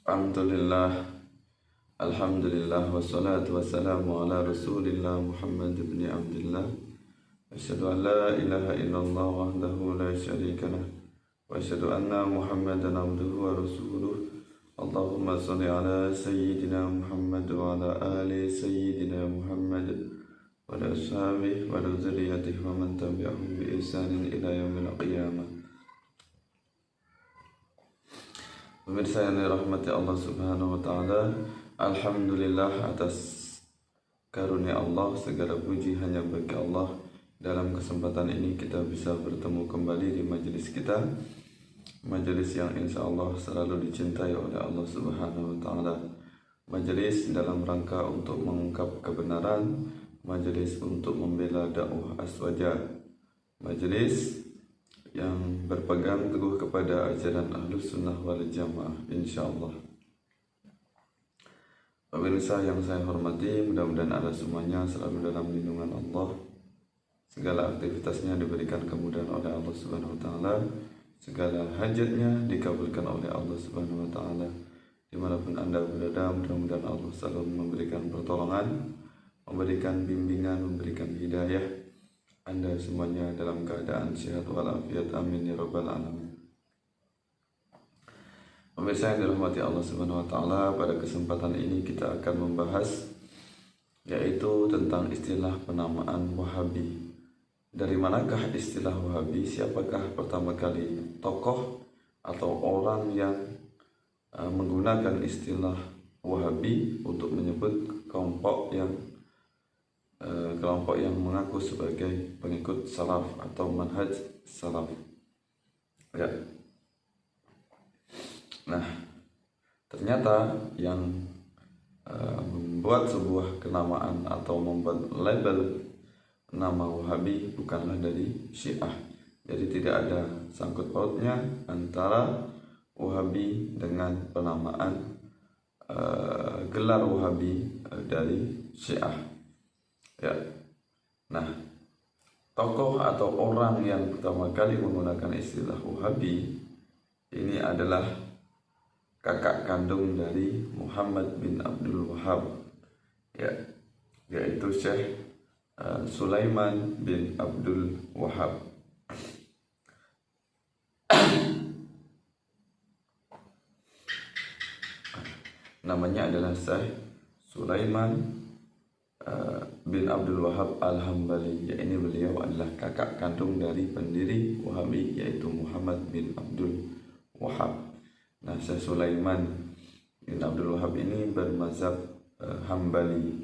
Alhamdulillah, Alhamdulillah, wassalatu wassalamu ala rasulillah Muhammad ibn Abdullah. Asyhadu an la ilaha illallah wahdahu la syarika lah, wa asyhadu anna Muhammadan abduhu wa rasuluh. Allahumma salli ala sayyidina Muhammad wa ala ali sayyidina Muhammad wa ala ashabihi wa ala dzurriyyatihi wa man tabi'ahum bi ihsanin ila yaumil qiyamah. Pemirsa yang dirahmati Allah Subhanahu wa taala, alhamdulillah atas karunia Allah, segala puji hanya bagi Allah. Dalam kesempatan ini kita bisa bertemu kembali di majelis kita, majelis yang insya Allah selalu dicintai oleh Allah Subhanahu wa taala. Majelis dalam rangka untuk mengungkap kebenaran, majelis untuk membela dakwah aswaja, majelis yang berpegang teguh kepada ajaran Ahlus Sunnah wal Jamaah insyaallah. Pemirsa yang saya hormati, mudah-mudahan Anda semuanya selalu dalam lindungan Allah. Segala aktivitasnya diberikan kemudahan oleh Allah Subhanahu wa taala. Segala hajatnya dikabulkan oleh Allah Subhanahu wa taala. Dimanapun Anda berada, mudah-mudahan Allah selalu memberikan pertolongan, memberikan bimbingan, memberikan hidayah Anda semuanya dalam keadaan sehat walafiat, amin ya rabbal alamin. Pemirsa yang dirahmati Allah Subhanahu wa taala, pada kesempatan ini kita akan membahas yaitu tentang istilah penamaan Wahabi. Dari manakah istilah Wahabi? Siapakah pertama kali tokoh atau orang yang menggunakan istilah Wahabi untuk menyebut kelompok yang mengaku sebagai pengikut salaf atau manhaj salaf. Ya. Nah, ternyata yang membuat sebuah kenamaan atau membuat label nama Wahabi bukanlah dari Syiah. Jadi tidak ada sangkut pautnya antara Wahabi dengan penamaan gelar Wahabi dari Syiah. Ya. Nah, tokoh atau orang yang pertama kali menggunakan istilah Wahabi ini adalah kakak kandung dari Muhammad bin Abdul Wahhab, ya, yaitu Syekh Sulaiman bin Abdul Wahhab. Namanya adalah Syekh Sulaiman bin Abdul Wahhab Al-Hambali, yaitu beliau adalah kakak kandung dari pendiri Wahabi yaitu Muhammad bin Abdul Wahhab. Nah, Syekh Sulaiman bin Abdul Wahhab ini bermazhab Hambali.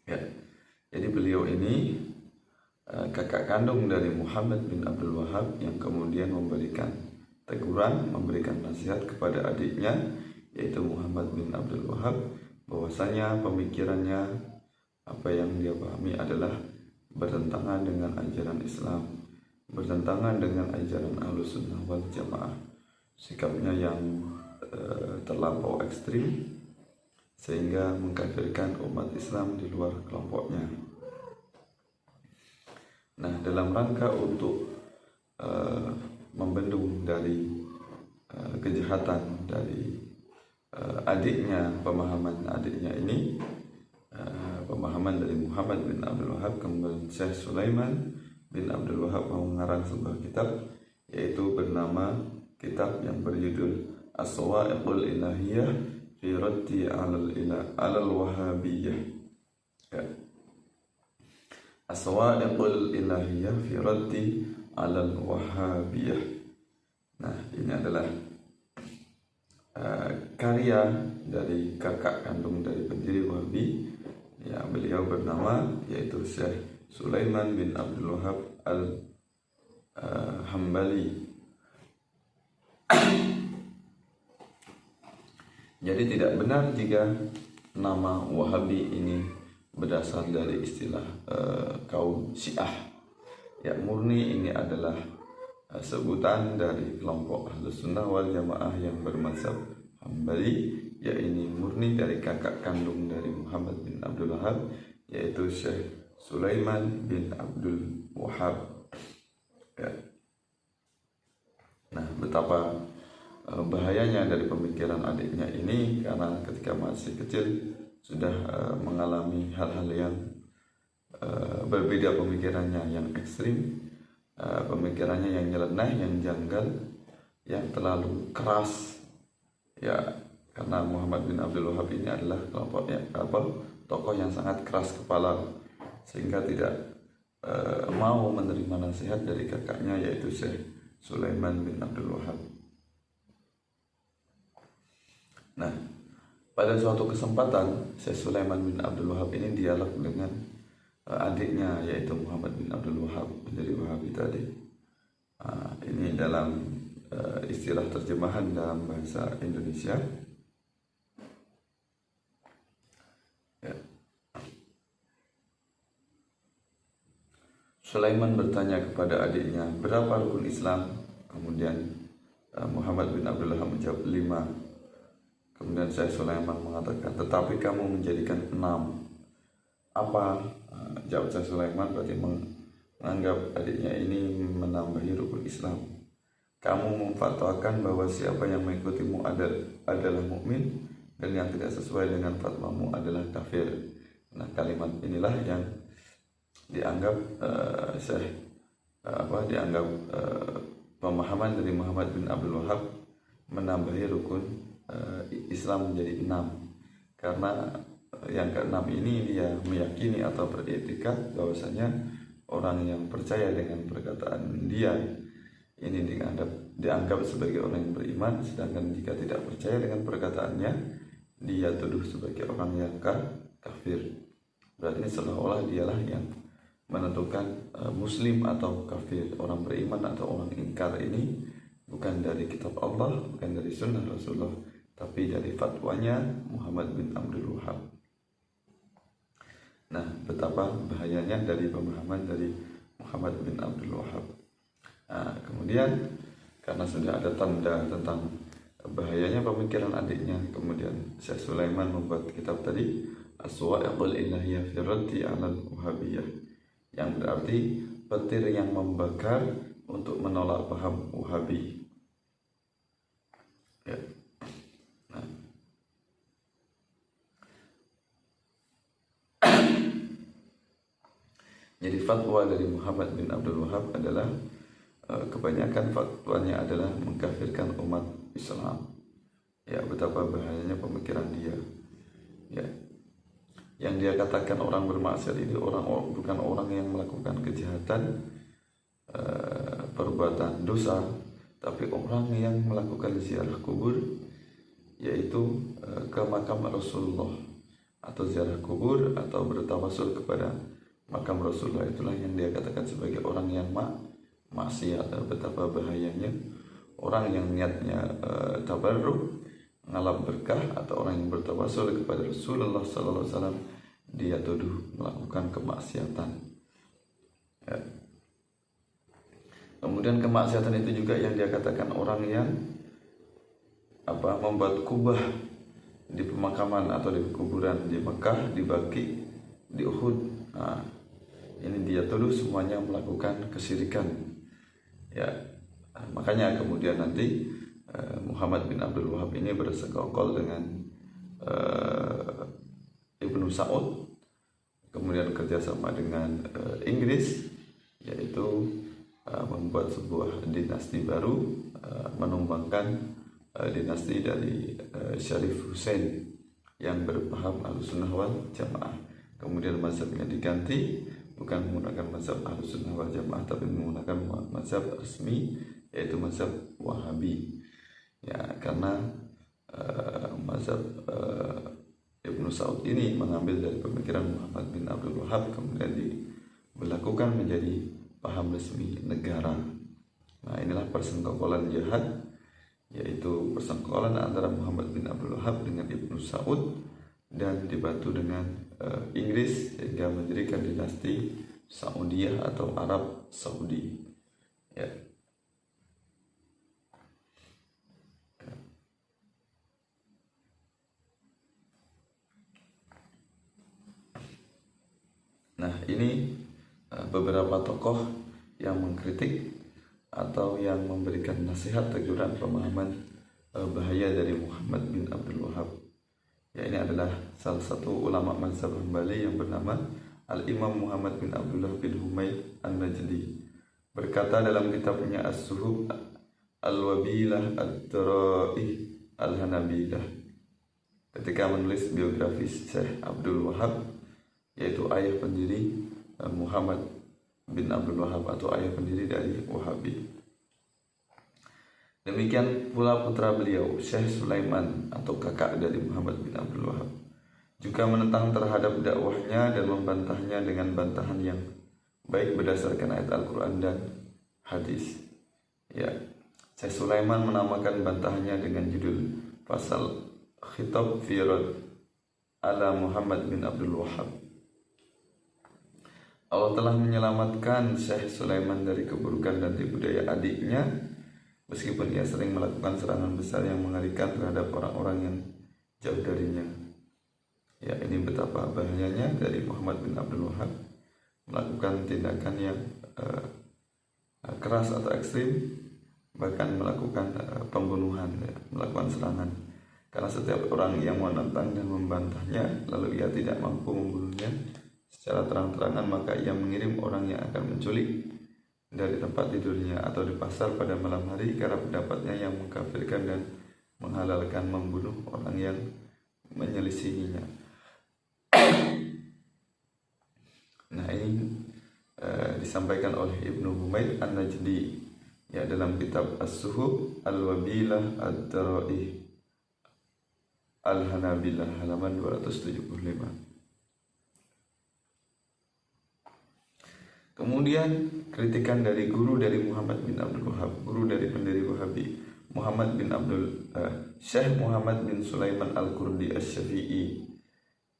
Ya. Jadi beliau ini kakak kandung dari Muhammad bin Abdul Wahhab yang kemudian memberikan teguran, memberikan nasihat kepada adiknya yaitu Muhammad bin Abdul Wahhab, bahwasanya pemikirannya, apa yang dia pahami adalah bertentangan dengan ajaran Islam, bertentangan dengan ajaran Ahlus Sunnah wal Jamaah. Sikapnya yang terlampau ekstrim sehingga mengkafirkan umat Islam di luar kelompoknya. Nah, dalam rangka untuk membendung dari kejahatan dari adiknya, pemahaman adiknya ini, pemahaman dari Muhammad bin Abdul Wahhab, kemudian Syekh Sulaiman bin Abdul Wahhab mengarang sebuah kitab yaitu bernama kitab yang berjudul As-Sawa'iqul Ilahiyah fi Raddi 'alal Wahabiyyah. Ya. As-Sawa'iqul Ilahiyah fi Raddi 'alal Wahabiyyah. Nah, ini adalah karya dari kakak kandung dari pendiri Wahabi, ya, beliau bernama yaitu Syekh Sulaiman bin Abdul Wahhab Al-Hambali. Jadi tidak benar jika nama Wahabi ini berasal dari istilah kaum Syiah. Ya, murni ini adalah sebutan dari kelompok Ahlus Sunnah wal Jamaah yang bermazhab Hambali, yaitu murni dari kakak kandung dari Muhammad bin Abdul Wahhab yaitu Syekh Sulaiman bin Abdul Wahhab. Ya. Nah, betapa bahayanya dari pemikiran adiknya ini, karena ketika masih kecil sudah mengalami hal-hal yang berbeda pemikirannya, yang ekstrim, pemikirannya yang nyeleneh, yang janggal, yang terlalu keras ya, karena Muhammad bin Abdul Wahab ini adalah tokoh yang sangat keras kepala, sehingga tidak mau menerima nasihat dari kakaknya, yaitu Syekh Sulaiman bin Abdul Wahab. Nah, pada suatu kesempatan Syekh Sulaiman bin Abdul Wahab ini dialog dengan adiknya, yaitu Muhammad bin Abdul Wahab, menjadi Wahabi tadi. Ini dalam istilah terjemahan dalam bahasa Indonesia. Ya. Sulaiman bertanya kepada adiknya, berapa rukun Islam? Kemudian Muhammad bin Abdul Wahab menjawab 5. Kemudian Syekh Sulaiman mengatakan, tetapi kamu menjadikan 6. Apa? Jawab Syekh Sulaiman, berarti menganggap adiknya ini menambahi rukun Islam. Kamu memfatwakan bahwa siapa yang mengikutimu adalah mukmin, dan yang tidak sesuai dengan fatwamu adalah kafir. Nah, kalimat inilah yang dianggap pemahaman dari Muhammad bin Abdul Wahab menambahi rukun Islam menjadi 6, karena yang ke-6 ini dia meyakini atau beriktikad bahwasanya orang yang percaya dengan perkataan dia ini dianggap sebagai orang yang beriman, sedangkan jika tidak percaya dengan perkataannya dia tuduh sebagai orang yang kafir. Berarti seolah-olah dialah yang menentukan muslim atau kafir, orang beriman atau orang ingkar ini bukan dari kitab Allah, bukan dari sunnah Rasulullah, tapi dari fatwanya Muhammad bin Abdul Wahab. Nah, betapa bahayanya dari pemahaman dari Muhammad bin Abdul Wahab. Nah, kemudian karena sudah ada tanda tentang bahayanya pemikiran adiknya, kemudian Syekh Sulaiman membuat kitab tadi, As-Sawa'iqul Ilahiyah fi Raddi 'alal Wahabiyyah, yang berarti petir yang membakar untuk menolak paham Wahabi. Ya. Nah. Jadi fatwa dari Muhammad bin Abdul Wahab adalah kebanyakan fatwanya adalah mengkafirkan umat Islam. Ya, betapa bahayanya pemikiran dia. Ya. Yang dia katakan orang bermaksiat itu bukan orang yang melakukan kejahatan, perbuatan dosa, tapi orang yang melakukan ziarah kubur, yaitu ke makam Rasulullah, atau ziarah kubur atau bertawasul kepada makam Rasulullah. Itulah yang dia katakan sebagai orang yang maksiat. Betapa bahayanya orang yang niatnya tabarruk, ngalap berkah, atau orang yang bertawasul kepada Rasulullah SAW, dia tuduh melakukan kemaksiatan. Ya. Kemudian kemaksiatan itu juga yang dia katakan orang yang membuat kubah di pemakaman atau di kuburan di Mekah, di Baqi, di Uhud. Nah, ini dia tuduh semuanya melakukan kesyirikan. Ya, makanya kemudian nanti Muhammad bin Abdul Wahab ini bersekongkol dengan Ibnu Saud, kemudian kerjasama dengan Inggris, yaitu membuat sebuah dinasti baru, menumbangkan dinasti dari Syarif Hussein yang berpaham Ahlussunnah wal Jamaah. Kemudian mazhabnya diganti, bukan menggunakan mazhab Ahlussunnah wal Jamaah, tapi menggunakan mazhab resmi, yaitu mazhab Wahabi. Ya, karena mazhab Ibnu Saud ini mengambil dari pemikiran Muhammad bin Abdul Wahab, kemudian diberlakukan menjadi paham resmi negara. Nah, inilah persengkokolan jahat, yaitu persengkokolan antara Muhammad bin Abdul Wahab dengan Ibnu Saud, dan dibantu dengan Inggris, sehingga mendirikan dinasti Saudiyah atau Arab Saudi. Ya. Nah, ini beberapa tokoh yang mengkritik atau yang memberikan nasihat teguran pemahaman bahaya dari Muhammad bin Abdul Wahab. Ya, ini adalah salah satu ulama mazhab Hambali yang bernama Al-Imam Muhammad bin Abdullah bin Humaid An-Najdi. Berkata dalam kitabnya As-Suhub Al-Wabilah Ad-Daraih Al-Hanabilah, ketika menulis biografi Syekh Abdul Wahab, yaitu ayah pendiri Muhammad bin Abdul Wahab atau ayah pendiri dari Wahabi. Demikian pula putra beliau Syekh Sulaiman atau kakak dari Muhammad bin Abdul Wahab juga menentang terhadap dakwahnya dan membantahnya dengan bantahan yang baik berdasarkan ayat Al-Quran dan hadis. Ya, Syekh Sulaiman menamakan bantahannya dengan judul Fasal Khitab fi Rad ala Muhammad bin Abdul Wahab. Allah telah menyelamatkan Syekh Sulaiman dari keburukan dan tipu daya adiknya, meskipun ia sering melakukan serangan besar yang mengerikan terhadap orang-orang yang jauh darinya. Ya, ini betapa bahayanya dari Muhammad bin Abdul Wahab melakukan tindakan yang keras atau ekstrim, bahkan melakukan pembunuhan, ya, melakukan serangan. Karena setiap orang yang menentang dan membantahnya lalu ia tidak mampu membunuhnya secara terang-terangan, maka ia mengirim orang yang akan menculik dari tempat tidurnya atau di pasar pada malam hari karena pendapatnya yang mengkafirkan dan menghalalkan membunuh orang yang menyelisihinya. Nah, ini disampaikan oleh Ibnu Humaid An-Najdi, ya, dalam kitab As-Suhub Al-Wabilah Ad-Daraih Al-Hanabilah halaman 275. Kemudian kritikan dari guru dari Muhammad bin Abdul Wahab, guru dari pendiri Wahabi, Syekh Muhammad bin Sulaiman Al-Qurdi Asy-Syafi'i,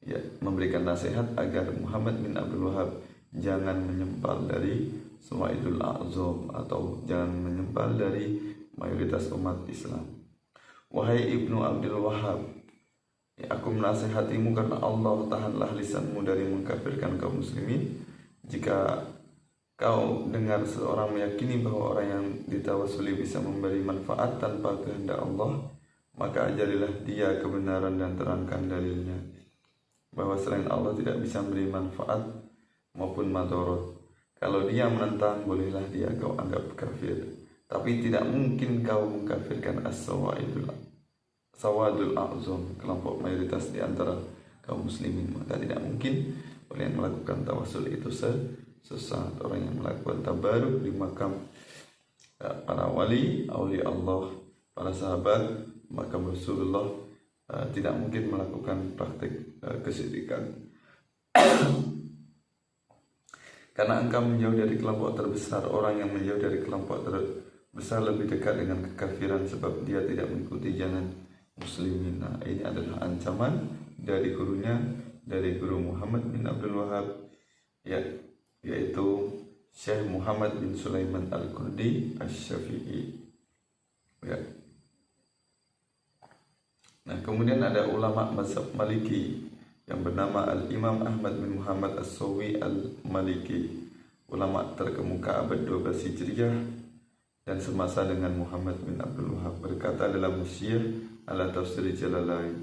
ya, memberikan nasihat agar Muhammad bin Abdul Wahab jangan menyempal dari Sawaidul A'zam atau jangan menyempal dari mayoritas umat Islam. Wahai Ibnu Abdul Wahab, ya, aku menasihatimu karena Allah, tahanlah lisanmu dari mengkafirkan kaum muslimin. Jika kau dengar seorang meyakini bahwa orang yang ditawasuli bisa memberi manfaat tanpa kehendak Allah, maka ajarilah dia kebenaran dan terangkan dalilnya bahwa selain Allah tidak bisa memberi manfaat maupun madorot. Kalau dia menentang, bolehlah dia kau anggap kafir, tapi tidak mungkin kau mengkafirkan as-sawadul a'zam, kelompok mayoritas di antara kaum muslimin. Maka tidak mungkin orang yang melakukan tawasul itu sesat. Orang yang melakukan tabaruk di makam para wali, aulia Allah, para sahabat, makam Rasulullah, tidak mungkin melakukan praktik kesyirikan. Karena engkau menjauh dari kelompok terbesar, orang yang menjauh dari kelompok terbesar lebih dekat dengan kekafiran sebab dia tidak mengikuti jalan muslimin. Nah, ini adalah ancaman dari gurunya, dari guru Muhammad bin Abdul Wahab, ya, yaitu Syekh Muhammad bin Sulaiman Al-Qurdi Asy-Syafi'i, ya. Nah, kemudian ada ulama mazhab Maliki yang bernama Al-Imam Ahmad bin Muhammad As-Sawi Al-Maliki, ulama terkemuka abad 12 Hijriah dan semasa dengan Muhammad bin Abdul Wahab, berkata dalam Syiah ala Tafsir Jalalain,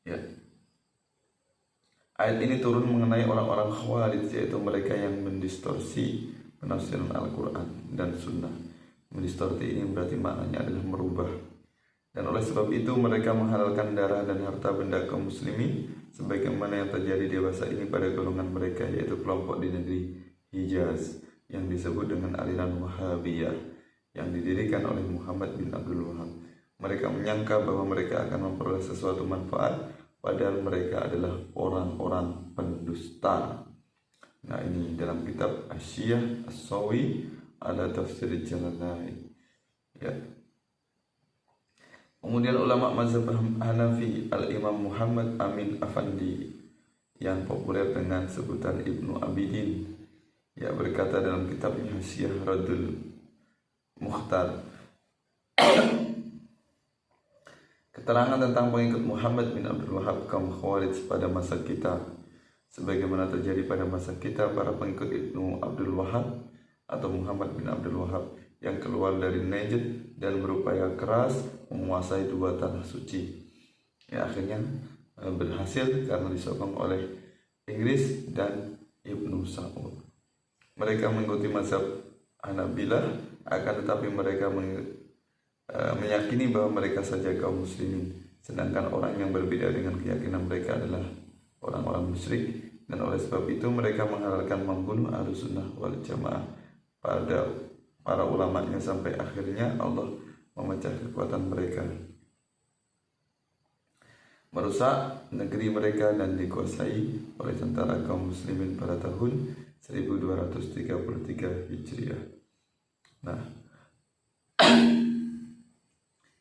ya, ayat ini turun mengenai orang-orang Khawarij, yaitu mereka yang mendistorsi penafsiran Al-Quran dan Sunnah. Mendistorsi ini berarti maknanya adalah merubah. Dan oleh sebab itu mereka menghalalkan darah dan harta benda kaum muslimin, sebagaimana yang terjadi di masa ini pada golongan mereka, yaitu kelompok di negeri Hijaz yang disebut dengan aliran Wahabiyah yang didirikan oleh Muhammad bin Abdul Wahab. Mereka menyangka bahwa mereka akan memperoleh sesuatu manfaat, padahal mereka adalah orang-orang pendusta. Nah, ini dalam kitab As-Syiah As-Sawi ala Tafsir Jalalain, ya. Kemudian ulama mazhab Hanafi Al-Imam Muhammad Amin Afandi yang populer dengan sebutan Ibnu Abidin, ya, berkata dalam kitabnya Hasyiah Radul Mukhtar, keterangan tentang pengikut Muhammad bin Abdul Wahab kaum Khawarij pada masa kita, sebagaimana terjadi pada masa kita para pengikut Ibnu Abdul Wahab atau Muhammad bin Abdul Wahab yang keluar dari Najd dan berupaya keras menguasai 2 tanah suci. Ya, akhirnya berhasil karena disokong oleh Inggris dan Ibnu Saud. Mereka mengikuti mazhab Hanabilah, akan tetapi mereka meyakini bahwa mereka saja kaum muslimin, sedangkan orang yang berbeda dengan keyakinan mereka adalah orang-orang musyrik, dan oleh sebab itu mereka menghalalkan membunuh Ahlussunnah wal Jamaah pada para ulamanya sampai akhirnya Allah memecah kekuatan mereka, merusak negeri mereka dan dikuasai oleh tentara kaum muslimin pada tahun 1233 Hijriah. Nah,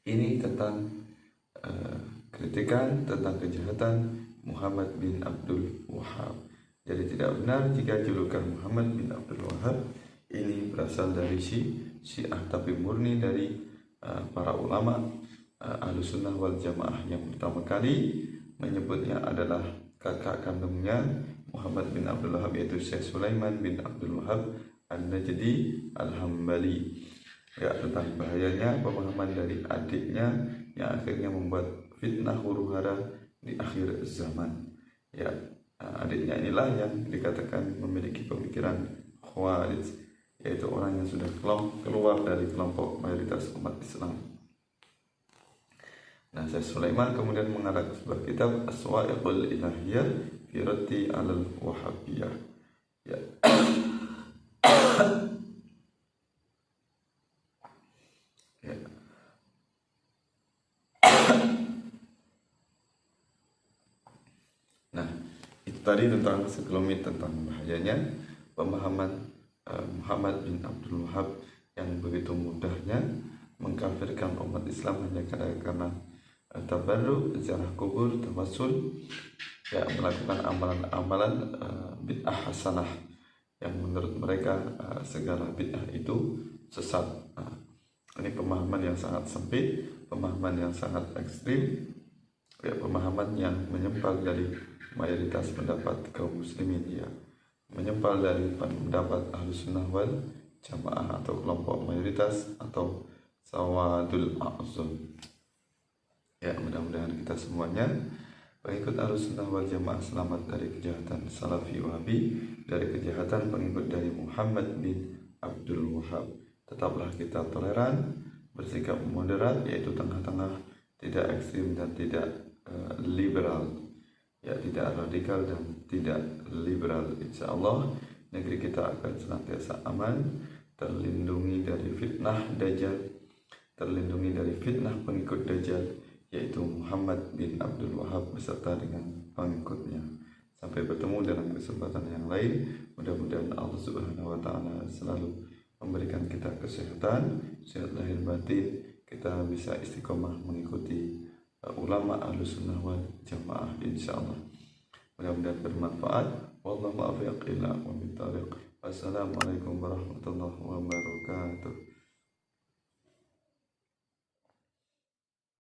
ini tentang kritikan tentang kejahatan Muhammad bin Abdul Wahhab. Jadi tidak benar jika julukan Muhammad bin Abdul Wahhab ini berasal dari Syiah, tapi murni dari para ulama Ahlussunnah wal Jamaah yang pertama kali menyebutnya adalah kakak kandungnya Muhammad bin Abdul Wahhab, yaitu Syekh Sulaiman bin Abdul Wahhab An-Najdi Al-Hambali. Ya, tentang bahayanya pemahaman dari adiknya yang akhirnya membuat fitnah huru-hara di akhir zaman. Ya, adiknya inilah yang dikatakan memiliki pemikiran Khawarij, yaitu orang yang sudah keluar dari kelompok mayoritas umat Islam. Nah, Syekh Sulaiman kemudian mengarang sebuah kitab As-Sawa'iqul Ilahiyah fi Raddi 'alal Wahhabiyah. Ya. Ya. Nah, itu tadi tentang sekelumit tentang bahayanya pemahaman Muhammad bin Abdul Wahhab yang begitu mudahnya mengkafirkan umat Islam hanya karena tabarruk, ziarah kubur, tawassul, ya, melakukan amalan-amalan bid'ah hasanah yang menurut mereka segala bid'ah itu sesat. Ini pemahaman yang sangat sempit, pemahaman yang sangat ekstrim, ya, pemahaman yang menyempal dari mayoritas pendapat kaum muslimin, ya, menyempal dari pendapat Ahlussunnah wal Jamaah atau kelompok mayoritas atau Sawadul A'zam. Ya, mudah-mudahan kita semuanya pengikut Ahlussunnah wal Jamaah selamat dari kejahatan Salafi Wahabi, dari kejahatan pengikut dari Muhammad bin Abdul Wahhab. Tetaplah kita toleran, bersikap moderat, yaitu tengah-tengah, tidak ekstrim dan tidak liberal, ya, tidak radikal dan tidak liberal. Insya Allah negeri kita akan senantiasa aman, terlindungi dari fitnah Dajjal, terlindungi dari fitnah pengikut Dajjal, yaitu Muhammad bin Abdul Wahhab beserta dengan pengikutnya. Sampai bertemu dalam kesempatan yang lain. Mudah-mudahan Allah Subhanahu wa Ta'ala selalu memberikan kita kesehatan, sehat lahir batin, kita bisa istiqomah mengikuti ulama Ahlussunnah wal Jamaah insyaallah. Mudah-mudahan bermanfaat. Wallahu muwaffiq ila aqwamit thoriq. Wassalamualaikum warahmatullahi wabarakatuh.